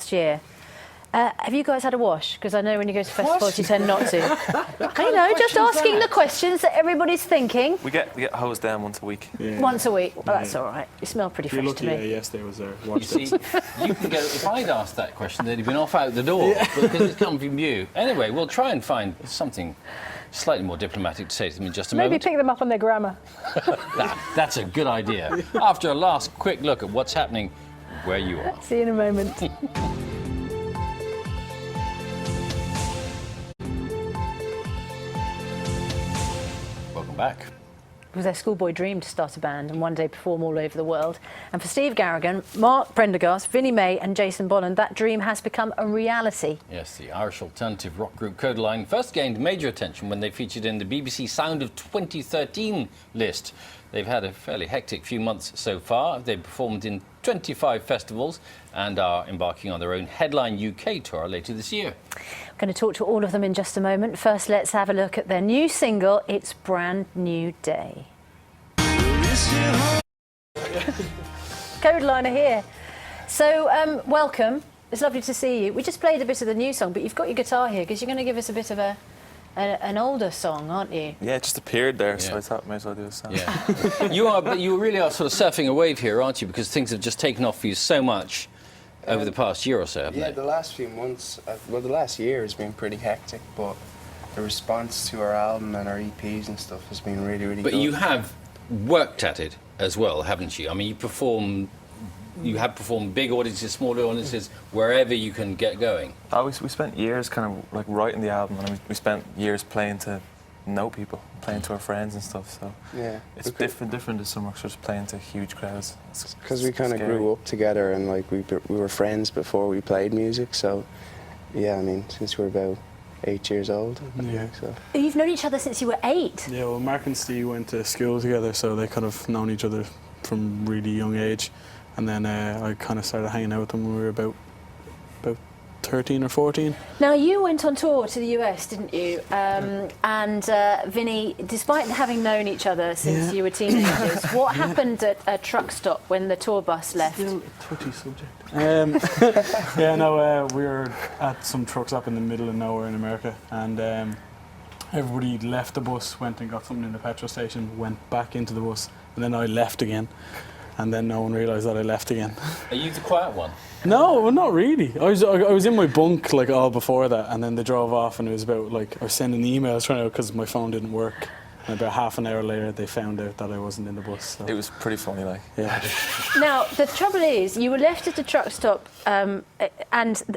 last year. Have you guys had a wash? Because I know when you go to festivals, you tend not to. I know, just asking the questions that everybody's thinking. We get hosed down once a week. Yeah. Once a week. Well, that's all right. You smell pretty fresh to me. Yesterday was there. You see, you can go. If I'd asked that question, they'd have been off out the door because it's come from you. Anyway, we'll try and find something slightly more diplomatic to say to them in just a moment. Maybe pick them up on their grammar. That's a good idea. After a last quick look at what's happening where you are. See you in a moment. Back. It was their schoolboy dream to start a band and one day perform all over the world. And for Steve Garrigan, Mark Prendergast, Vinnie May and Jason Bonham, that dream has become a reality. Yes, the Irish alternative rock group Kodaline first gained major attention when they featured in the BBC Sound of 2013 list. They've had a fairly hectic few months so far. They've performed in 25 festivals and are embarking on their own Headline UK tour later this year. I'm going to talk to all of them in just a moment. First, let's have a look at their new single, It's Brand New Day. Kodaline are here. So, welcome. It's lovely to see you. We just played a bit of the new song, but you've got your guitar here because you're going to give us a bit of an older song, aren't you? Yeah, it just appeared there, so I thought I might as well do a song. Yeah. you really are sort of surfing a wave here, aren't you? Because things have just taken off for you so much over the past year or so, haven't they? The last few months, well, the last year has been pretty hectic, but the response to our album and our EPs and stuff has been really, really good. But you have worked at it as well, haven't you? I mean, you have performed big audiences, small audiences, wherever you can get going. We spent years kind of like writing the album, and we spent years playing to know people, playing to our friends and stuff. So yeah, it's different to some just playing to huge crowds. Because we kind of grew up together, and like we were friends before we played music. So yeah, I mean, since we're about 8 years old. Yeah. So. You've known each other since you were 8? Yeah, well, Mark and Steve went to school together, so they kind of known each other from really young age. And then I kind of started hanging out with them when we were about 13 or 14. Now, you went on tour to the US, didn't you? And Vinnie, despite having known each other since you were teenagers, what happened at a truck stop when the tour bus left? Still a touchy subject. We were at some truck stop in the middle of nowhere in America, and everybody left the bus, went and got something in the petrol station, went back into the bus, and then I left again. And then no one realised that I left again. Are you the quiet one? No, well, not really. I was in my bunk like all before that, and then they drove off, and it was about like I was sending emails trying to because my phone didn't work. And about half an hour later, they found out that I wasn't in the bus. So. It was pretty funny, like. Yeah. Now the trouble is, you were left at the truck stop, and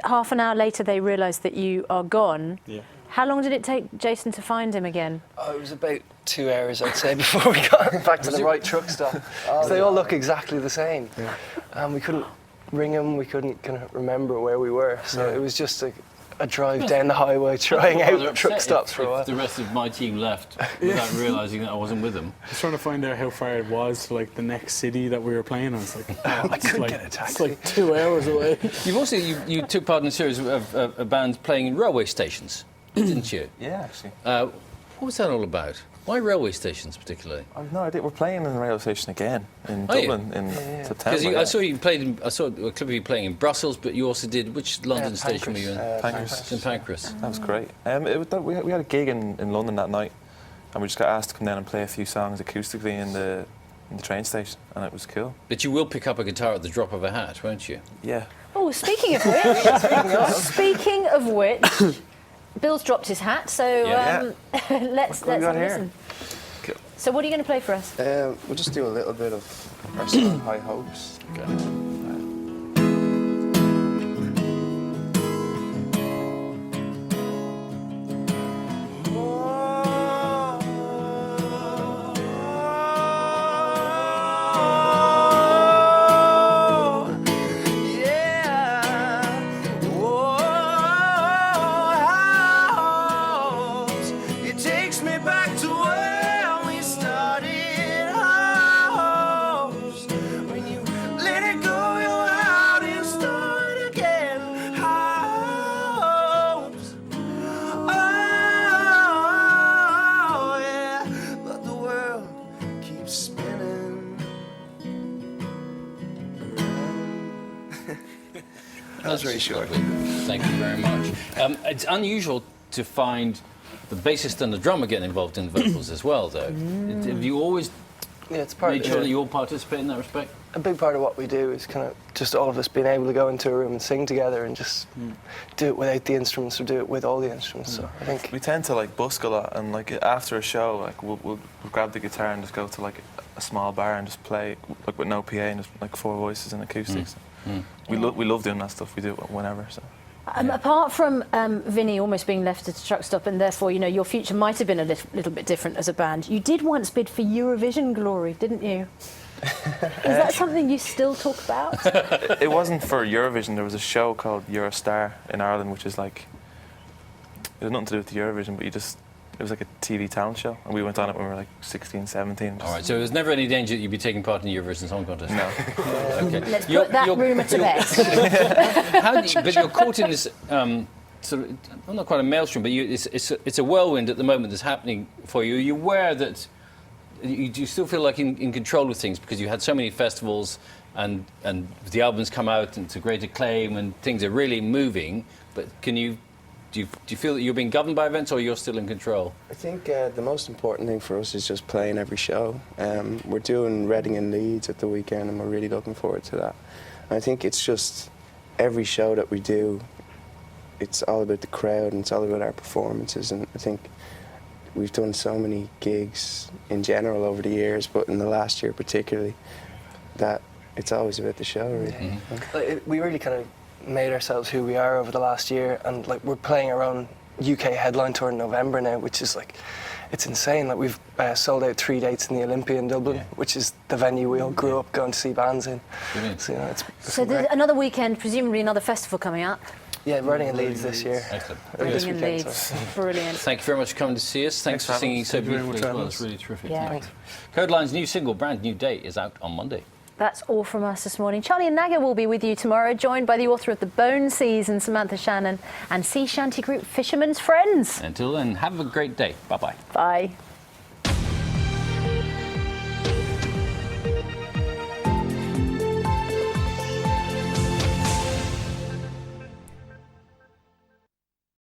half an hour later they realised that you are gone. Yeah. How long did it take Jason to find him again? Oh, it was about 2 hours, I'd say, before we got back to the right truck stop. They all look exactly the same. Yeah. And we couldn't ring him, we couldn't kind of remember where we were. So it was just a drive down the highway trying out truck stops for a while. The rest of my team left without realising that I wasn't with them. I was trying to find out how far it was to like the next city that we were playing on. It's like, I couldn't get a taxi. It's like 2 hours away. You've also you took part in a series of bands playing in railway stations, didn't you? Yeah, actually. What was that all about? Why railway stations particularly? I've no idea. We're playing in the railway station again in Dublin in September. Because I saw you played. I saw a clip of you playing in Brussels, but you also did which London station were you in? Pancras. In Pancras. That was great. We had a gig in London that night, and we just got asked to come down and play a few songs acoustically in the train station, and it was cool. But you will pick up a guitar at the drop of a hat, won't you? Yeah. Oh, speaking of which, Bill's dropped his hat, so let's have a listen. Cool. So what are you going to play for us? We'll just do a little bit of our song High Hopes. Okay. When you let it go. was really short. Thank you very much. It's unusual to find the bassist and the drummer getting involved in the vocals as well, though. Have you always It's part made sure that you all participate in that respect? A big part of what we do is kind of just all of us being able to go into a room and sing together and just do it without the instruments or do it with all the instruments. So I think We tend to like busk a lot, and like after a show, like we'll grab the guitar and just go to like a small bar and just play like with no PA and just like 4 voices and acoustics. We love doing that stuff. We do it whenever. So. Apart from Vinny almost being left at a truck stop, and therefore, you know, your future might have been a little bit different as a band, you did once bid for Eurovision glory, didn't you? Is that something you still talk about? It wasn't for Eurovision. There was a show called Eurostar in Ireland, which is like, it had nothing to do with the Eurovision, but it was like a TV talent show, and we went on it when we were like 16, 17. All right, so there was never any danger that you'd be taking part in the Eurovision Song Contest? No. Okay. Let's put that rumour to bed. But you're caught in this sort of, well, not quite a maelstrom, but it's a whirlwind at the moment that's happening for you. Are you aware that do you still feel like in control of things because you had so many festivals and the albums come out and to great acclaim and things are really moving, but do you feel that you're being governed by events or you're still in control? I think the most important thing for us is just playing every show. We're doing Reading and Leeds at the weekend, and we're really looking forward to that. And I think it's just every show that we do, it's all about the crowd and it's all about our performances. And I think we've done so many gigs in general over the years, but in the last year particularly, that it's always about the show, really. like, we really kind of made ourselves who we are over the last year, and like we're playing our own UK headline tour in November now, which is like, it's insane. Like we've sold out 3 dates in the Olympia in Dublin, which is the venue we all grew up going to see bands in. Brilliant. So, you know, it's So there's another weekend, presumably another festival coming up. yeah, Reading and Leeds this year. Excellent. This Reading and weekend, Leeds. so. Brilliant. Thank you very much for coming to see us. Thanks for singing so Thank you very beautifully much as for well. having It's us. really terrific. Yeah. Thanks. Kodaline's new single, Brand New Day, is out on Monday. That's all from us this morning. Charlie and Naga will be with you tomorrow, joined by the author of The Bone Seas and Samantha Shannon, and sea shanty group Fisherman's Friends. Until then, have a great day. Bye-bye. Bye.